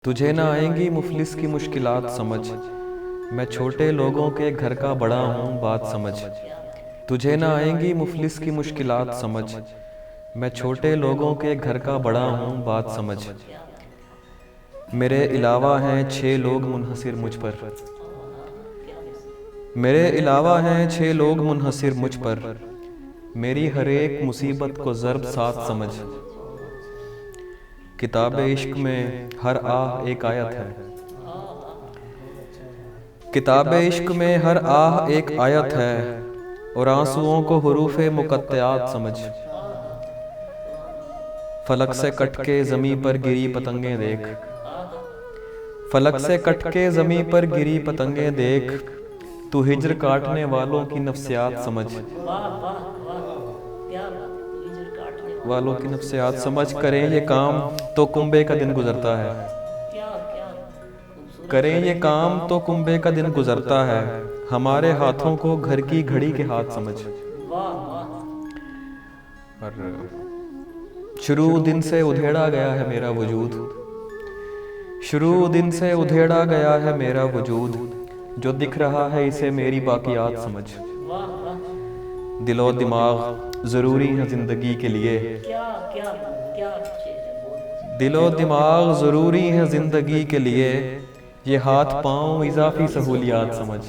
तुझे ना आएंगी मुफलिस की मुश्किलात समझ, मैं छोटे लोगों के घर का बड़ा हूँ बात समझ। तुझे ना आएंगी मुफलिस की मुश्किलात समझ, मैं छोटे लोगों के घर का बड़ा हूँ बात समझ। मेरे अलावा हैं 6 लोग मुनहसिर मुझ पर, मेरे अलावा हैं 6 लोग मुनहसिर मुझ पर। मेरी हर एक मुसीबत को ज़र्ब साथ समझ। किताब इश्क में हर आह एक आयत है, किताब इश्क में हर आह एक आयत है, और आंसुओं को हुरूफ़े मुक़त्तआत समझ। फलक से कट के ज़मीं पर गिरी पतंगें देख, फलक से कट के ज़मीं पर गिरी पतंगें देख, तू हिज्र काटने वालों की नफ्सियात समझ। वालों की नफ्सियात समझ। करें ये काम तो कुंबे का दिन गुजरता है, करें ये काम तो कुंबे का दिन गुजरता है, हमारे हाथों को घर की घड़ी के हाथ समझ। और शुरू दिन से उधेड़ा गया है मेरा वजूद, शुरू दिन से उधेड़ा गया है मेरा वजूद, जो दिख रहा है इसे मेरी बाकियात समझ। दिलो दिमाग ज़रूरी है ज़िंदगी के लिए, दिलो दिमाग ज़रूरी है ज़िंदगी के लिए, ये हाथ पाँव इज़ाफ़ी सहूलियात समझ।